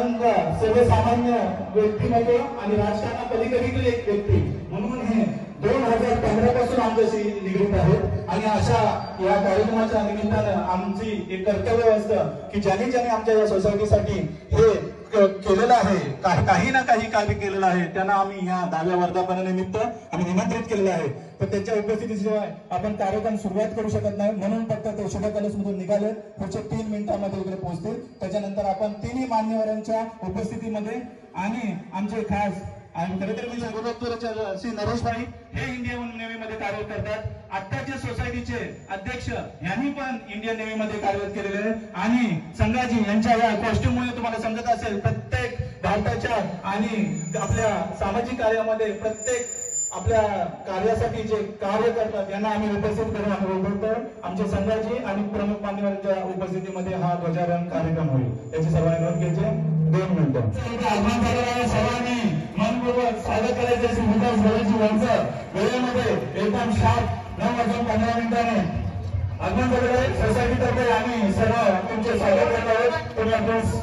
साधारणतः सर्वसामान्य व्यक्तिमत्व आणि राजकारणा पलीकडील एक व्यक्ती म्हणून हे 2015 पासून आमच्याशी निगडीत आहेत आणि अशा या कार्यक्रमाच्या निमित्तानं आमची एक कर्तव्य असतं की ज्यांनी आमच्या या सोसायटीसाठी हे केलेलं आहे, काही ना काही कार्य केलेलं आहे, त्यांना आम्ही या 10व्या वर्धापनानिमित्त आम्ही निमंत्रित केलेलं आहे. तर त्यांच्या उपस्थितीशिवाय आपण कार्यक्रम सुरुवात करू शकत नाही, म्हणून फक्त ते शुभ कलशमधून निघाले. पुढच्या 3 मिनिटांमध्ये वगैरे पोहोचतील. त्याच्यानंतर आपण तिन्ही मान्यवरांच्या उपस्थितीमध्ये आणि आमचे खास आणि खरं तर मी सांगतो श्री नरेश भाई हे इंडियन नेव्हीमध्ये कार्यरत करतात. आत्ताचे सोसायटीचे अध्यक्ष यांनी पण इंडियन नेव्हीमध्ये कार्यरत केलेले आहे आणि संघाजी यांच्या या कॉस्ट्यूममुळे तुम्हाला समजत असेल प्रत्येक भारताच्या आणि आपल्या सामाजिक कार्यामध्ये प्रत्येक आपल्या कार्यासाठी जे कार्य करतात यांना आम्ही उपस्थित करून अनुरोध करतो. आमचे संघाजी आणि प्रमुख मान्यवरांच्या उपस्थितीमध्ये हा ध्वजारोहण कार्यक्रम होईल. याची सर्वांनी नोंद घ्यायची. 2 मिनिटं सर्वांनी मनपूर्वक स्वागत करायचे. श्री विकास गणेशजी यांचं वेळेमध्ये एकदम शार्प 9:15 आगमन झालेलं आहे. सोसायटीतर्फे आम्ही सर्व तुमचे स्वागत करत आहोत. तुम्ही आपल्यास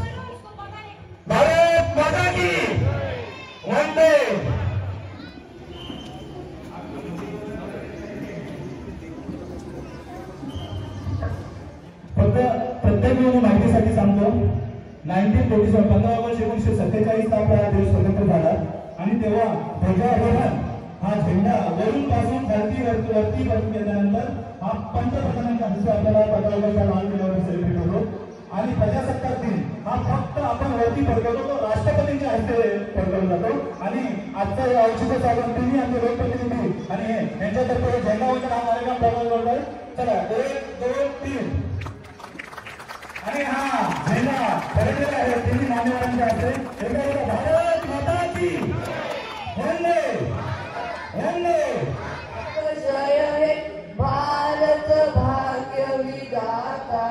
भारत माता की वंदे. प्रत्येक माहितीसाठी सांगतो 1947 15 ऑगस्ट 1947 आपला देश स्वतंत्र झाला आणि तेव्हा ध्वजारोहण हा झेंडा वरून पासून वरती बसून गेल्यानंतर हा पंतप्रधानांच्या हस्ते आपल्याला 15 ऑगस्टला लाल किल्ल्यावर सेलिब्रेट होतो आणि प्रजासत्ताक दिन हा फक्त आपण वरती फडकवतो, तो राष्ट्रपतींच्या हस्ते फडकवला जातो. आणि आजचा या औचित्य साधून तुम्ही आमचे लोकप्रतिनिधी आणि यांच्यातर्फे झेंडा वंदन हा कार्यक्रम प्रभावी करतोय. चला 1 2 3 आणि हा झेंडा फडकलेला आहे तिन्ही मान्यवरांच्या हस्ते. एकदा भारत माता की वंदे वंदे. जय हे भारत भाग्य विधाता,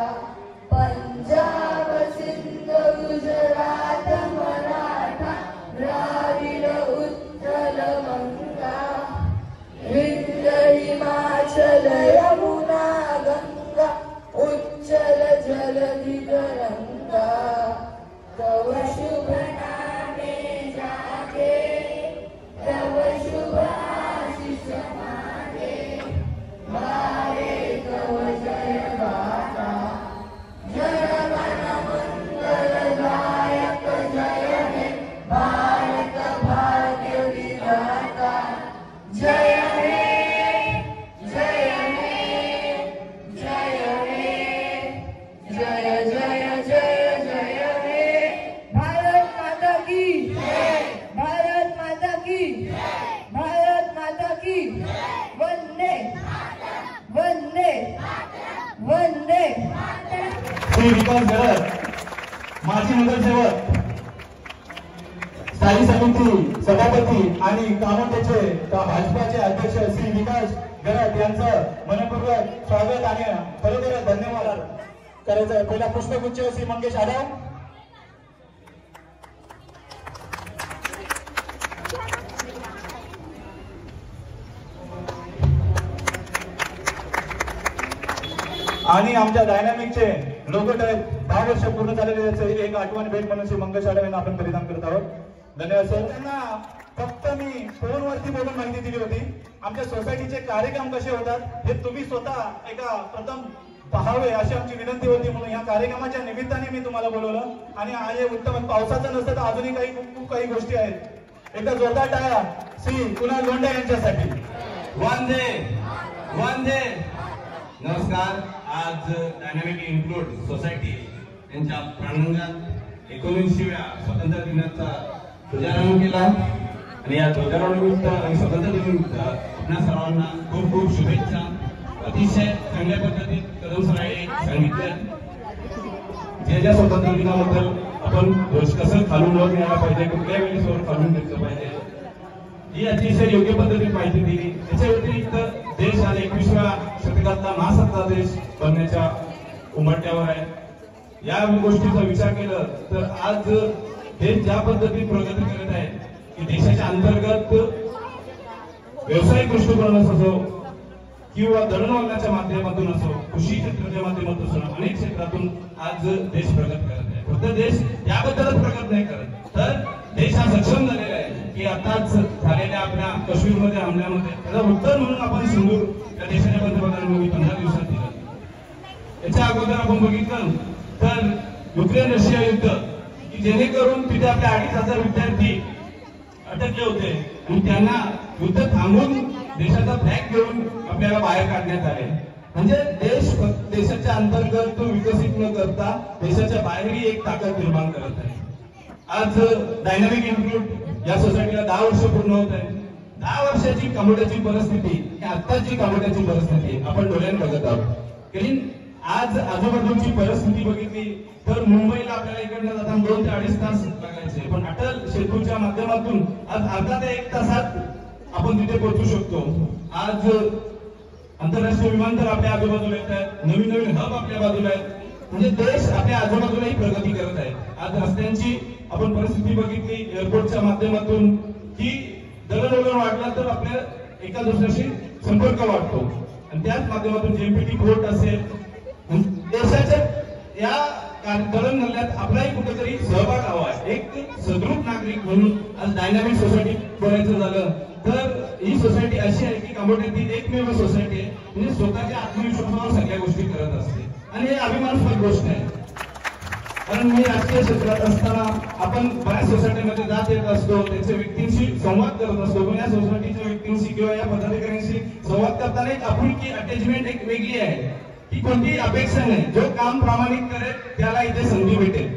पंजाब सिंध गुजरात मराठा द्राविड उत्कल गंगा, विंध्य हिमाचल यमुना गंगा, उच्चल जलधि तरंगा, तव शुभ नामे जागे, तव शुभ आशीष मागे, गाये तव जय गाथा, जय गण मंगलदायक जय हे भारत भाग्य विधाता. जय श्री विकास गरड माजी नगरसेवक, स्थायी समिती सभापती आणि कामोठ्याचे भाजपाचे अध्यक्ष श्री विकास गरड यांचं मनपूर्वक स्वागत आणि खरोखर धन्यवाद करायचं. पहिला पुष्पगुच्छ श्री मंगेश आढाव. आणि आमच्या डायनामिकचे लोगो टाईप 10 वर्ष पूर्ण झालेले एक आठवण भेट म्हणून श्री मंगेश आढाव यांना आपण परिधान करत आहोत. धन्यवाद सर. त्यांना फक्त मी फोनवरती बोलून माहिती दिली होती. आमच्या सोसायटीचे कार्यक्रम कसे होतात हे तुम्ही स्वतः एका प्रथम पाहावे अशी आमची विनंती होती, म्हणून या कार्यक्रमाच्या निमित्ताने मी तुम्हाला बोलवलं. आणि आज उत्तम पावसाचं नसतं तर अजूनही खूप काही गोष्टी आहेत. एकदा जोरदार टाळ्या श्री कुणाल लोंढे यांच्यासाठी. वंदे वंदे. नमस्कार. आज डायनामिक इन्क्लूड सोसायटी यांच्या प्रांगणात 19व्या स्वातंत्र्य दिनाचा ध्वजारोहण केला आणि या ध्वजारोहणानिमित्त आणि स्वातंत्र्य दिनानिमित्त आपल्या सर्वांना खूप खूप शुभेच्छा. अतिशय चांगल्या पद्धतीत कदम सरांनी सांगितलं ज्या स्वातंत्र्य दिनाबद्दल आपण ध्वज कसं खालून वर घ्यायला पाहिजे, कुठल्या वेळी वर खालून घेतलं पाहिजे ही अतिशय योग्य पद्धतीने माहिती दिली. त्याच्या व्यतिरिक्त देश आज 21व्या शतकातला महासत्ता देश बनण्याच्या उमटण्यावर आहे. या गोष्टीचा विचार केला तर आज देश ज्या पद्धतीने प्रगती करत आहे की देशाच्या अंतर्गत व्यावसायिक दृष्टिकोनास असो किंवा दळणवळणाच्या माध्यमातून असो, कृषी क्षेत्राच्या माध्यमातून असो, अनेक क्षेत्रातून आज देश प्रगत करत आहे. फक्त देश त्याबद्दलच प्रगत नाही करत, तर देश हा सक्षम झालेला आहे की आताच झालेल्या आपल्या काश्मीरमध्ये हमल्यामध्ये त्याचं उत्तर म्हणून आपण सिंदूर त्या देशाच्या पंतप्रधानांनी 15 दिवसात दिलं. याच्या अगोदर आपण बघितलं तर युक्रेन रशिया युद्ध की जेणेकरून तिथे आपले 2,500 विद्यार्थी अटकले होते आणि त्यांना युद्ध थांबवून देशाचा फ्लॅग घेऊन आपल्याला बाहेर काढण्यात आले. म्हणजे देशाच्या अंतर्गत तो विकसित न करता देशाच्या बाहेरही एक ताकद निर्माण करत आहे. आज डायनामिक इन्स्टिट्यूट या सोसायटीला 10 वर्ष पूर्ण होत आहे. 10 वर्षाची कामोड्याची परिस्थिती ही आत्ताची कामोड्याची परिस्थिती आपण डोळ्याने बघत आहोत. कारण आज आजूबाजूची परिस्थिती बघितली तर मुंबईला आपल्याला इकडनं जाताना 2 ते 2.5 तास लागायचे, पण अटल सेतूच्या माध्यमातून आज अर्धा ते 1 तासात आपण तिथे पोहोचू शकतो. आज आंतरराष्ट्रीय विमानतळ आपल्या आजूबाजूला येत आहेत, नवीन नवीन हब आपल्या बाजूला आहेत. म्हणजे देश आपल्या आजूबाजूलाही प्रगती करत आहे. आज रस्त्यांची आपण परिस्थिती बघितली एअरपोर्टच्या माध्यमातून की दळणवळण वाढला तर आपल्या एका दुसऱ्याशी संपर्क वाढतो आणि त्याच माध्यमातून जेएमपीटी कोर्ट असेल, देशाच्या या दळणवळणात आपलाही कुठेतरी सहभाग हवा आहे. एक सदृढ नागरिक म्हणून आज डायनामिक सोसायटी बोलायचं झालं तर ही सोसायटी अशी आहे की कामोठ्यातील एकमेव सोसायटी आहे म्हणजे स्वतःच्या आत्मविश्वासावर सगळ्या गोष्टी करत असते आणि हे अभिमानास्पद गोष्ट आहे. कारण मी राजकीय क्षेत्रात असताना आपण बऱ्याच सोसायटीमध्ये जात येत असतो, त्यांच्या व्यक्तींशी संवाद करत असतो, पण या सोसायटीच्या व्यक्तींशी किंवा या पदाधिकाऱ्यांशी संवाद करताना एक आपुलकी अटॅचमेंट एक वेगळी आहे की कोणतीही अपेक्षा नाही. जो काम प्रामाणिक करेल त्याला इथे संधी भेटेल.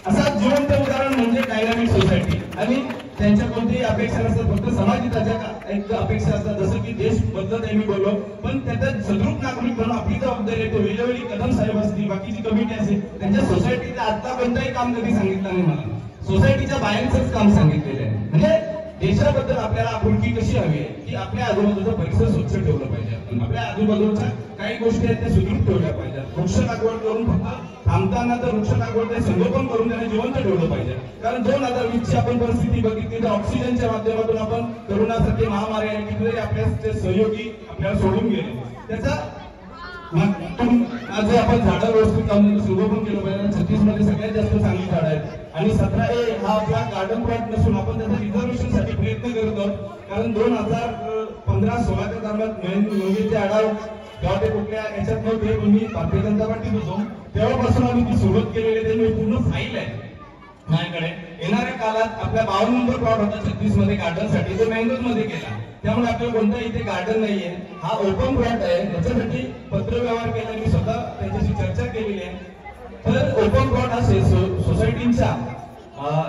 असा जिवंत उदाहरण म्हणजे डायनामिक सोसायटी. आणि त्यांच्या कोणतीही अपेक्षा नसतात, फक्त समाजहिताच्या एक अपेक्षा असतात. जसं की देश बदलत आहे मी बोललो, पण त्याचा सदृढ नागरिक म्हणून आपली जबाबदारी आहे. वेळोवेळी कदम साहेब असतील, बाकीची कमिटी असेल, त्यांच्या सोसायटीचं आता कोणतंही काम कधी सांगितलं नाही मला. सोसायटीच्या बाहेरच काम सांगितलेलं आहे. म्हणजे देशाबद्दल आपल्याला आपुलकी कशी हवी आहे की आपल्या आजूबाजूचा परिसर स्वच्छ ठेवलं पाहिजे. आपण आपल्या आजूबाजूच्या काही गोष्टी आहेत त्या सुदृढ ठेवल्या पाहिजेत. वृक्ष लागवड करून फक्त थांबताना तर वृक्ष लागवड ते संगोपन करून त्याने जिवंत ठेवलं पाहिजे. कारण 2020 ची आपण परिस्थिती बघितली तर ऑक्सिजनच्या माध्यमातून आपण करोनासारखी महामारी आहे कितीतरी आपल्या सहयोगी आपल्याला सोडून गेले. त्याचा आज आपण झाडं व्यवस्थित लावून संगोपन केलं पाहिजे. 36 मध्ये सगळ्यात जास्त चांगली झाडं आहेत आणि 17A हा आपला गार्डन प्लॉट नसून आपण त्याच्या रिझर्वेशन साठी प्रयत्न करत आहोत. कारण 2015-16च्या दरम्यान मंगेचे आढाव तेव्हा ते कुठल्या याच्यात नव्हते, पण मी भारतीय जनता पार्टीत होतो तेव्हापासून आम्ही ती सुरुवात केलेली आहे. त्यामुळे पूर्ण फाईल आहे माझ्याकडे. येणाऱ्या काळात आपल्या 52 नंबर प्लॉट होता 36 मध्ये गार्डनसाठी, तो मँगोज मध्ये केला. त्यामुळे आपल्याला कोणताही इथे गार्डन नाहीये, हा ओपन प्लॉट आहे. त्याच्यासाठी पत्र व्यवहार केला, मी स्वतः त्यांच्याशी चर्चा केलेली आहे. तर ओपन प्लॉट हा सोसायटीच्या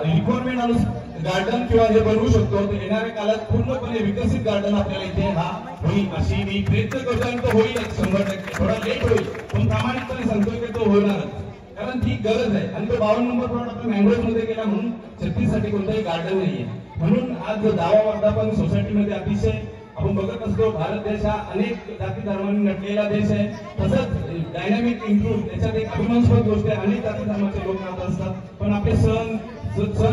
रिक्वायरमेंट अनुसार गार्डन किंवा हे बनवू शकतो. तर येणाऱ्या काळात पूर्णपणे विकसित गार्डन आपल्याला इथे हा होईल अशी मी प्रयत्न करतो आणि तो होईल 100%. थोडा लेट होईल पण प्रामाणिकपणे सांगतोय की तो होणारच, कारण ती गरज आहे. आणि तो 52 नंबर प्लॉट आपण मँगोज मध्ये केला म्हणून 36 साठी कोणताही गार्डन नाहीये. म्हणून आज दावा वर्धापन सोसायटीमध्ये अतिशय आपण बघत असतो. भारत देश हा अनेक जाती धर्मांनी नटलेला देश आहे. तसंच डायनामिक इन्क्लूड याच्यात एक अभिमानास्पद गोष्ट आहे. अनेक जाती धर्माचे लोक राहत असतात, पण आपले सण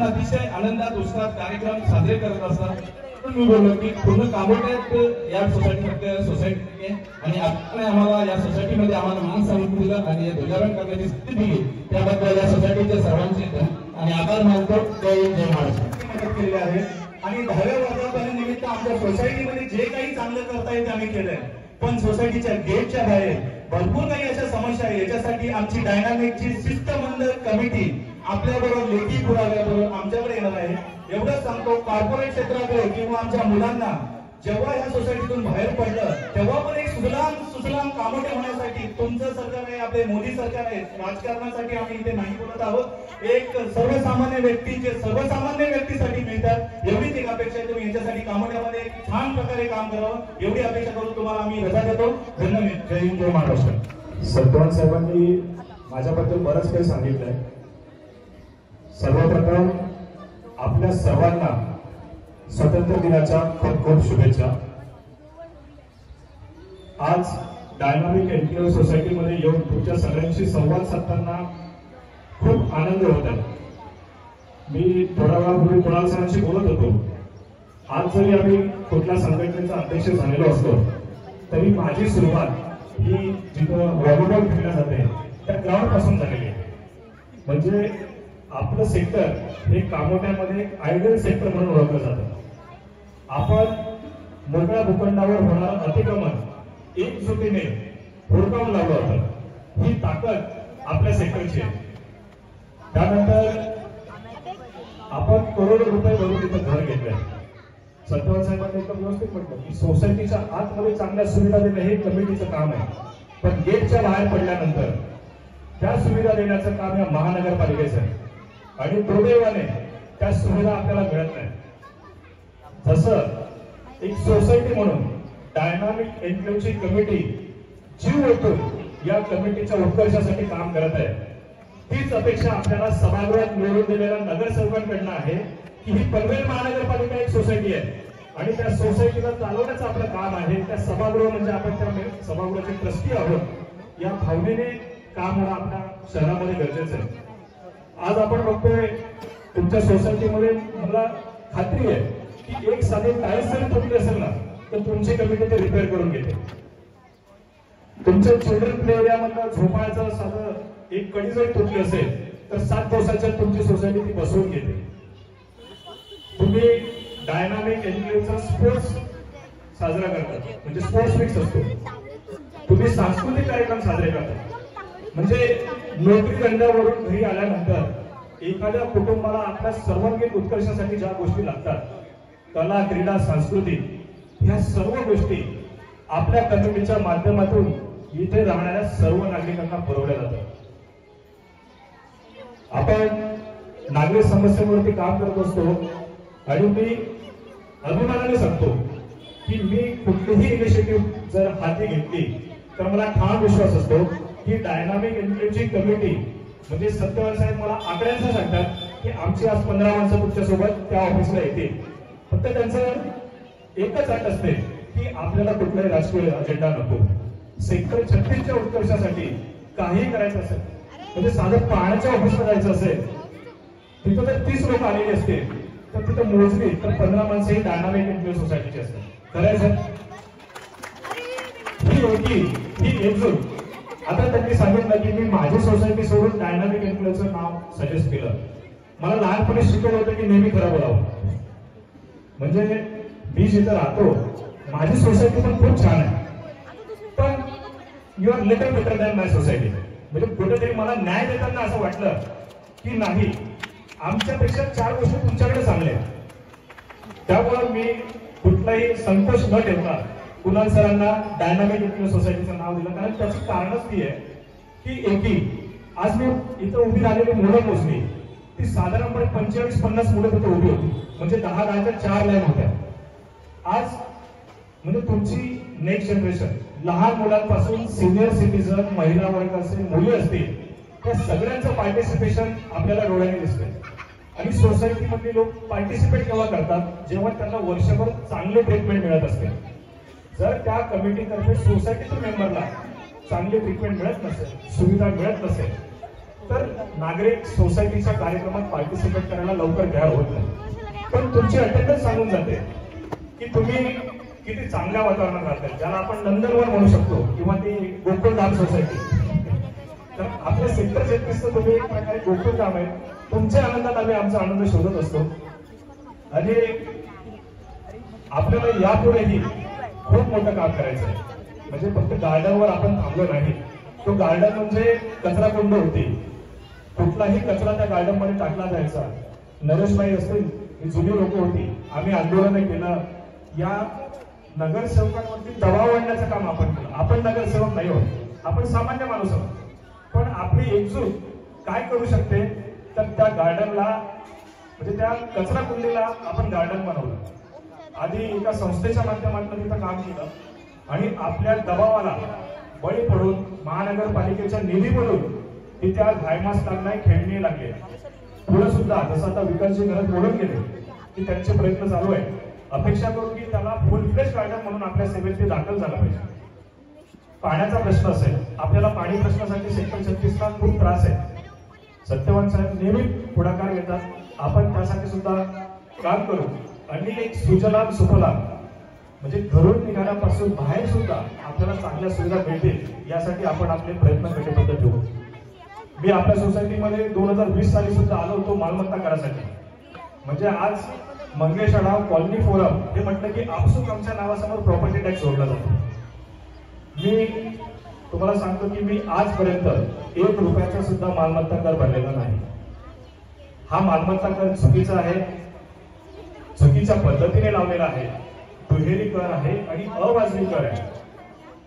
अतिशय आनंदात उत्साहात कार्यक्रम साजरे करत असतात. मी बोललो की पूर्ण कामोठ्यात या सोसायटी आहे आणि आपण आम्हाला या सोसायटीमध्ये आम्हाला मान सन्मान दिलं आणि ध्वजारोहण करण्याची स्थिती दिली त्याबद्दल या सोसायटीचे सर्वांचे आणि आभार मानतो. जय महाराष्ट्र. मदत केली आहे आणि 10व्या वर्धापनानिमित्त आमच्या सोसायटीमध्ये जे काही चांगलं करता येते आम्ही केलंय. पण सोसायटीच्या गेटच्या बाहेर भरपूर काही अशा समस्या आहे. याच्यासाठी आमची डायनामिकची शिस्तबद्ध कमिटी आपल्याबरोबर लेखी पुराव्याबरोबर आमच्याकडे येणार आहे. एवढंच सांगतो, कॉर्पोरेट क्षेत्राकडे किंवा आमच्या मुलांना जेव्हा ह्या सोसायटीतून बाहेर पडलं तेव्हा पण एक सुजलाम कामोठे होण्यासाठी तुमचं सरकार आहे, आपले मोदी सरकार आहे. राजकारणासाठी आम्ही इथे नाही बोलत आहोत. एक सर्वसामान्य व्यक्तीसाठी मिळतात एवढीच एक अपेक्षा आहे. तुम्ही याच्यासाठी कामोठ्यामध्ये एक छान प्रकारे काम करावं एवढी अपेक्षा करून तुम्हाला आम्ही रजा देतो. धन्यवाद. जय हिंद, जय महाराष्ट्र. सत्वान साहेबांनी माझ्याबद्दल बरंच काही सांगितलंय. सर्वप्रथम आपल्या सर्वांना स्वातंत्र्य दिनाच्या खूप खूप शुभेच्छा. आज डायनामिक एनटीओ सोसायटीमध्ये येऊन तुमच्या सगळ्यांशी संवाद साधताना खूप आनंद होत आहे. मी थोड्या वेळापूर्वी कुणाल सरांशी बोलत होतो. आज जरी आम्ही कुठल्या संघटनेचा अध्यक्ष झालेलो असलो तरी माझी सुरुवात ही जिथं व्हॉलीबॉल खेळल्या जाते त्या ग्राउंड पासून झालेली आहे. म्हणजे आपलं सेक्टर हे कामोट्यामध्ये आयडल सेक्टर म्हणून ओळखलं जातं. आपण मोकळ्या भूखंडावर होणारं अतिक्रमण एकजुटीने हुडकावून लावलं होतं. ही ताकद आपल्या सेक्टरची आहे. त्यानंतर आपण करोडो रुपये भरून तिथं घर घेतलंय. सत्यवान साहेबांनी एकदम व्यवस्थित म्हटलं की सोसायटीच्या आतमध्ये चांगल्या सुविधा देणं हे कमिटीचं काम आहे, पण गेटच्या बाहेर पडल्यानंतर त्या सुविधा देण्याचं काम या महानगरपालिकेचं आहे. आणि दुर्दैवाने त्या सुविधा आपल्याला मिळत नाही. जसं एक सोसायटी म्हणून डायनामिक एन्क्लेव्हची कमिटी जीव ओतून या कमिटीच्या उत्कर्षासाठी काम करत आहे, तीच अपेक्षा आपल्याला सभागृहात निवडून दिलेल्या नगरसेवकांकडनं आहे की ही पनवेल महानगरपालिका एक सोसायटी आहे आणि त्या सोसायटीला चालवण्याचं आपलं काम आहे. त्या सभागृह म्हणजे आपण त्या सभागृहाचे ट्रस्टी आहोत या भावनेने काम होणं आपल्या शहरामध्ये गरजेचं आहे. आज आपण बघतोय तुमच्या सोसायटीमध्ये मला खात्री आहे की एक साधे टाईल्स जरी तुटले असेल ना तर तुमची कमिटी ते रिपेअर करून घेते. तुमच्या चिल्ड्रन प्ले एरियामधलं झोपाळ्याचं साधं एक कडी जरी तुटली असेल तर 7 दिवसाच्या तुमची सोसायटी ती बसवून घेते. तुम्ही डायनामिक एन्क्लेव्हचा स्पोर्ट्स साजरा करतात म्हणजे स्पोर्ट्स वीक्स असतो. तुम्ही सांस्कृतिक कार्यक्रम साजरे करतात. म्हणजे नोकरी धंद्यावरून घरी आल्यानंतर एखाद्या कुटुंबाला आपल्या सर्वांगीण उत्कर्षासाठी ज्या गोष्टी लागतात, कला, क्रीडा, संस्कृती, ह्या सर्व गोष्टी आपल्या कमिटीच्या माध्यमातून इथे राहणाऱ्या सर्व नागरिकांना पुरवल्या जातात. आपण नागरिक समस्यांवरती काम करत असतो आणि मी अभिमानाने सांगतो की मी कुठलीही इनिशिएटिव्ह जर हाती घेतली तर मला ठाम विश्वास असतो की डायनामिक एन्क्लेव्हची कमिटी म्हणजे सत्यवान साहेब मला आकड्यांचं सांगतात की आमची आज 15 माणसं तुमच्यासोबत त्या ऑफिसला येतील. फक्त त्यांचं एकच अट असते की आपल्याला कुठलाही राजकीय अजेंडा नको. सेक्टर 36च्या उत्कर्षासाठी काही करायचं असेल म्हणजे साधं पाण्याच्या ऑफिसला जायचं असेल तिथं जर 30 लोक आलेली असतील तर तिथं मोजली तर 15 माणसं ही डायनामिक एन्क्लेव्ह सोसायटीची असतात. करायचं ही एकजूट. आता त्यांनी सांगितलं की मी माझी सोसायटी सोडून डायनामिक एन्क्लेव्हचं नाव सजेस्ट केलं. मला लहानपणी शिकवलं होतं की नेहमी खरं बोलावं. म्हणजे मी जिथं राहतो माझी सोसायटी पण खूप छान आहे, पण you are little better than my society. म्हणजे कुठेतरी मला न्याय देताना असं वाटलं की नाही, आमच्यापेक्षा 4 गोष्टी तुमच्याकडे चांगल्या आहेत. त्यामुळे मी कुठलाही संकोच न ठेवता कुणाल सरांना डायनामिक एन्क्लेव्ह सोसायटीचं नाव दिलं. कारण त्याची कारणच ती आहे की एकी आज मी इथं उभी राहिलेली मुलं मोजली ती साधारणपणे 45-50 मुलं तिथे उभी होती. म्हणजे 10-10च्या 4 लाईन होत्या. आज म्हणजे तुमची नेक्स्ट जनरेशन लहान मुलांपासून सिनियर सिटीजन, महिला वर्ग असेल, मुली असतील, त्या सगळ्यांचं पार्टिसिपेशन आपल्याला डोळ्याने दिसतंय. आणि सोसायटीमधले लोक पार्टिसिपेट केव्हा करतात जेव्हा त्यांना वर्षभर चांगले ट्रीटमेंट मिळत असते. जर त्या कमिटीतर्फे सोसायटीच्या मेंबरला चांगली ट्रीटमेंट मिळत नसेल, सुविधा मिळत नसेल तर नागरिक सोसायटीच्या कार्यक्रमात पार्टिसिपेट करायला लवकर तयार होत नाही. पण तुमची अटेंडन्स सांगून जाते की तुम्ही किती चांगल्या वातावरणात राहतात, ज्याला आपण नंदनवन म्हणू शकतो किंवा ती गोकुळधाम सोसायटी. तर आपल्या सेक्टर 36चं तुम्ही एक प्रकारे गोकुळधाम आहे. तुमच्या आनंदात आम्ही आमचा आनंद शोधत असतो. आणि आपल्याला यापुढेही खूप मोठं काम करायचं आहे. म्हणजे फक्त गार्डनवर आपण थांबलो नाही. तो गार्डन म्हणजे कचरा कुंड होती. कुठलाही कचरा त्या गार्डन मध्ये टाकला जायचा. नरेशबाई असतील, ही जुनी लोक होती. आम्ही आंदोलन केलं. या नगरसेवकांवरती दबाव आणण्याचं काम आपण केलं. आपण नगरसेवक नाही आहोत, आपण सामान्य माणूस आहोत. पण आपली एकजूट काय करू शकते तर त्या गार्डनला म्हणजे त्या कचरा कुंडीला आपण गार्डन बनवलं. आधी एका संस्थेच्या माध्यमातून तिथं काम केलं आणि आपल्या दबावाला बळी पडून महानगरपालिकेच्या निधीमधून तिथे आज हायमास लागलाय, खेळणी लागले. पुढे सुद्धा जसं आता विकासची गरज बोलून गेले की त्यांचे प्रयत्न चालू आहे. अपेक्षा करून की त्याला फुल फ्लेश गार्डन म्हणून आपल्या सेवेत ते दाखल झालं पाहिजे. पाण्याचा प्रश्न असेल, आपल्याला पाणी प्रश्नासाठी सेक्टर 36ला खूप त्रास आहे. सत्यवान साहेब नेहमी पुढाकार घेतात. आपण त्यासाठी सुद्धा काम करू आणि एक सुजलाम सुफलाम म्हणजे घरून निघाल्यापासून बाहेर सुद्धा आपल्याला चांगल्या सुविधा मिळतील यासाठी आपण आपले प्रयत्न कटिबद्ध ठेवू. मी आपल्या सोसायटीमध्ये 2020 साली सुद्धा आलो होतो मालमत्ता करासाठी. म्हणजे आज मंगेश आढाव कॉलनी फोरम हे म्हटलं की आपसूक आमच्या नावासमोर प्रॉपर्टी टॅक्स जोडला जातो. मी तुम्हाला सांगतो की मी आजपर्यंत 1 रुपयाचा सुद्धा मालमत्ता कर भरलेला नाही. हा मालमत्ता कर चुकीचा आहे, चुकीच्या पद्धतीने लावलेला आहे, दुहेरी कर आहे आणि अवाजवी कर आहे.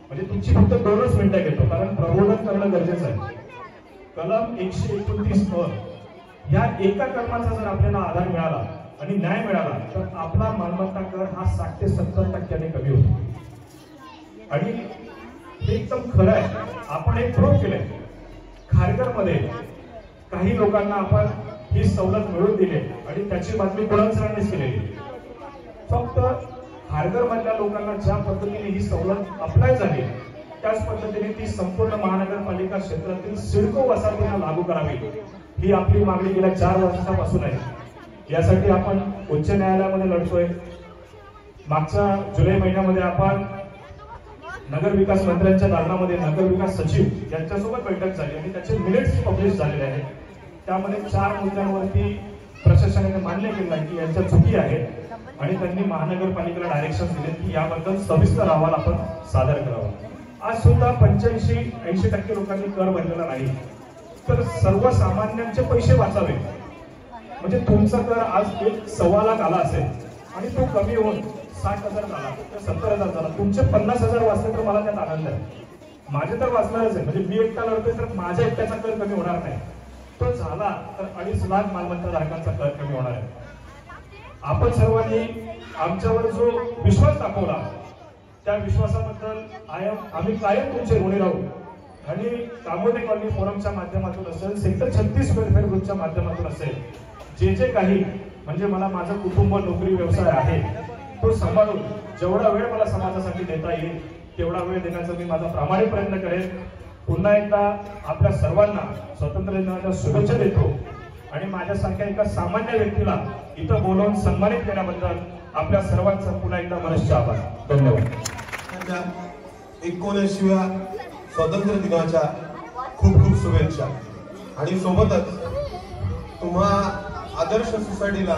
म्हणजे तुमची फक्त 2च मिनिटं घेतो कारण प्रबोधन करणं गरजेचं आहे. कलम 129 या एका कलमाचा जर आपल्याला आधार मिळाला आणि न्याय मिळाला तर आपला मालमत्ता कर हा 60 ते 70% कमी होतो. आणि हे एकदम खरं आहे. आपण एक प्रूव्ह केलंय. खारघरमध्ये काही लोकांना आपण ही सवलत मिळवून दिली आणि त्याची बातमी कुणाल सरांनीच केलेली. फक्त खारघर मधल्या लोकांना ज्या पद्धतीने ही सवलत अप्लाय झाली त्याच पद्धतीने ती संपूर्ण महानगरपालिका क्षेत्रातील सिडको वसाहतींना लागू करावी ही आपली मागणी गेल्या 4 वर्षापासून आहे. यासाठी आपण उच्च न्यायालयामध्ये लढतोय. मागच्या जुलै महिन्यामध्ये आपण नगर विकास मंत्र्यांच्या दालनामध्ये नगर विकास सचिव यांच्यासोबत बैठक झाली आणि त्याचे मिनिट्स पब्लिश झालेले आहेत. त्यामध्ये 4 मुद्द्यांवरती प्रशासनाने मान्य केलं की यांच्या चुकी आहे आणि त्यांनी महानगरपालिकेला डायरेक्शन दिले की याबद्दल सविस्तर अहवाल आपण सादर करावा. आज सुद्धा 85-80% लोकांनी कर भरलेला नाही. तर सर्वसामान्यांचे पैसे वाचावे म्हणजे तुमचा कर आज 1.25 लाख आला असेल आणि तो कमी होऊन 60,000 झाला तर 70,000 झाला, तुमचे 50,000 वाचले तर मला त्यात आनंद आहे. माझे तर वाचणारच आहे. म्हणजे मी एकटा लढतोय तर माझ्या एकट्याचा कर कमी होणार नाही. तो झाला तर 2.5 लाख मालमत्ता धारकांचा कर कमी होणार आहे. आपण सर्वांनी आमच्यावर जो विश्वास दाखवला त्या विश्वासाबद्दल आम्ही कायम तुमचे ऋणी राहू. आणि कामोदे कॉलनी फोरमच्या माध्यमातून असेल, सेक्टर 36 वेलफेअर ग्रुपच्या माध्यमातून असेल, जे काही म्हणजे मला माझं कुटुंब नोकरी व्यवसाय आहे तो सांभाळून जेवढा वेळ मला समाजासाठी देता येईल तेवढा वेळ देण्याचा मी माझा प्रामाणिक प्रयत्न करेन. पुन्हा एकदा आपल्या सर्वांना स्वातंत्र्य दिनाच्या शुभेच्छा देतो आणि माझ्यासारख्या एका सामान्य व्यक्तीला इथं बोलवून सन्मानित केल्याबद्दल आपल्या सर्वांचा पुन्हा एकदा मनस्वी आभार. धन्यवाद. 79व्या स्वातंत्र्य दिनाच्या खूप खूप शुभेच्छा. आणि सोबतच तुम्हा आदर्श सोसायटीला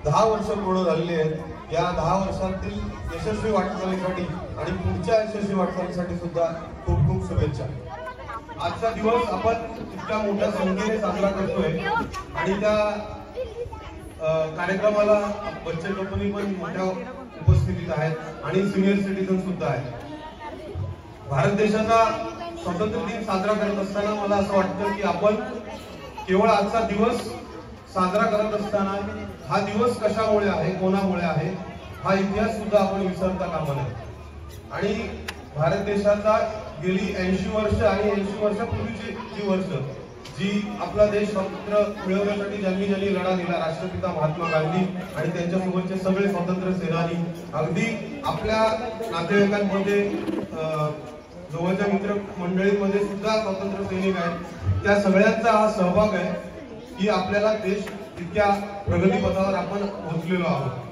10 वर्ष पूर्ण झालेली आहेत. या 10 वर्षातील यशस्वी वाटचालीसाठी आणि पुढच्या यशस्वी वाटचालीसाठी सुद्धा खूप खूप शुभेच्छा. आजचा दिवस आपण इतक्या मोठ्या संख्येने साजरा करतोय आणि त्या कार्यक्रमाला बच्चे कंपनी पण मोठ्या उपस्थितीत आहेत आणि सिनियर सिटीजन सुद्धा आहेत. भारत देशाचा स्वातंत्र्य दिन साजरा करत असताना मला असं वाटतं की आपण केवळ आजचा दिवस साजरा करत असताना हा दिवस कशामुळे आहे, कोणामुळे आहे हा इतिहास सुद्धा आपण विसरता कामा नये. आणि भारत देशाचा गेली 80 वर्ष आणि 80 वर्षापूर्वीची जी वर्ष जी आपला देश स्वातंत्र्य मिळवण्यासाठी ज्यांनी लढा दिला, राष्ट्रपिता महात्मा गांधी आणि त्यांच्यासोबतचे सगळे स्वातंत्र्य सेनानी, अगदी आपल्या नातेवाईकांमध्ये जवळच्या मित्र मंडळींमध्ये सुद्धा स्वातंत्र्य सैनिक आहेत. त्या सगळ्यांचा हा सहभाग आहे की आपल्याला देश इतक्या प्रगतीपथावर आपण पोहोचलेलो आहोत.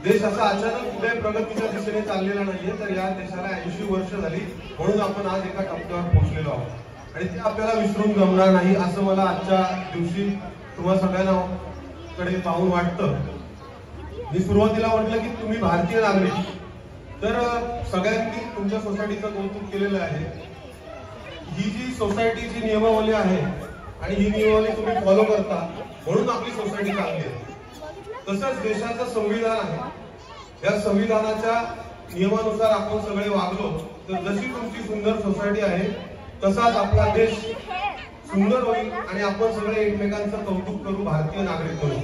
देश असा अचानक कुठे प्रगतीच्या दिशेने चाललेला नाहीये, तर या देशाला 80 वर्ष झाली म्हणून आपण आज एका टप्प्यावर पोहोचलेलो आहोत आणि ते आपल्याला विसरून जमणार नाही असं मला आजच्या दिवशी तुम्हा सगळ्यांना कडे पाहून वाटतं. मी सुरुवातीला म्हटलं की तुम्ही भारतीय नागरिक, तर सगळ्यांनी तुमच्या सोसायटीचं कौतुक केलेलं आहे. ही जी सोसायटीची नियमावली आहे आणि ही नियमावली तुम्ही फॉलो करता म्हणून आपली सोसायटी चांगली आहे. तसंच देशाचं संविधान आहे. या संविधानाच्या नियमानुसार आपण सगळे वागलो तर जशी तुमची सुंदर सोसायटी आहे तसाच आपला देश सुंदर होईल आणि आपण सगळे एकमेकांचं कौतुक करू, भारतीय नागरिक म्हणून.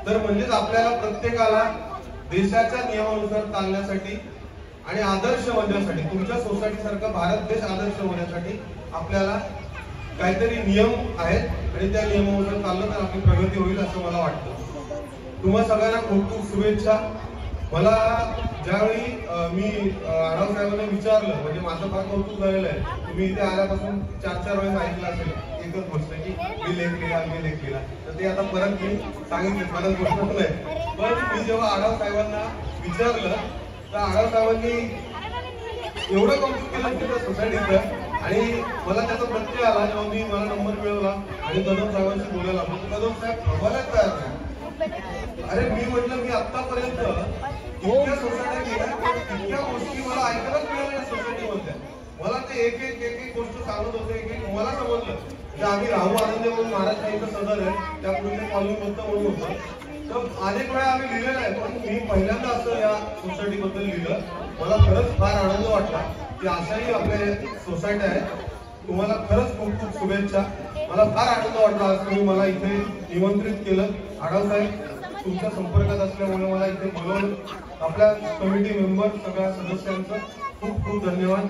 तर म्हणजेच आपल्याला प्रत्येकाला देशाच्या नियमानुसार चालण्यासाठी आणि आदर्श होण्यासाठी, तुमच्या सोसायटी सारखा भारत देश आदर्श होण्यासाठी आपल्याला काहीतरी नियम आहेत आणि त्या नियमानुसार चाललं तर आपली प्रगती होईल असं मला वाटतं. तुम्हा सगळ्यांना खूप खूप शुभेच्छा. मला ज्यावेळी मी आढाव साहेबांना विचारलं, म्हणजे माझं फार कौतुक झालेलं आहे. तुम्ही इथे आल्यापासून 4-4 वेळेस ऐकलं असेल एकच गोष्ट की मी लेख लिहिला, तर ते आता परत मी सांगितलं, परत गोष्ट नाही. पण मी जेव्हा आढाव साहेबांना विचारलं तर आढाव साहेबांनी एवढं कौतुक केलं की त्या सोसायटीचं आणि मला त्याचा प्रत्यय आला जेव्हा मी मला नंबर मिळवला आणि कदम साहेबांशी बोलायला लागलो. कदम साहेब थांबायलाच तयार नाही. अरे मी म्हटलं मी आतापर्यंत इतक्या सोसायट्या गेल्या, इतक्या गोष्टी मला ऐकायलाच मिळाल्या या सोसायटीमधल्या. मला ते एक एक गोष्ट सांगत होते, एक मला समजलं की आम्ही राहू आनंद म्हणून महाराष्ट्र सदर आहे, त्या पुढे कॉलनी बद्दल म्हणून होतं. तर अनेक वेळा आम्ही लिहिलेलं आहे, पण मी पहिल्यांदा असं या सोसायटीबद्दल लिहिलं. मला खरंच फार आनंद वाटला की अशाही आपल्या सोसायट्या आहेत. तुम्हाला खरंच खूप खूप शुभेच्छा. मला फार आनंद वाटला आज तुम्ही मला इथे निमंत्रित केलं. आढाव साहेब तुमच्या संपर्कात असल्यामुळे मला इथे बोलवलं. आपल्या कमिटी मेंबर सगळ्या सदस्यांचं खूप खूप धन्यवाद.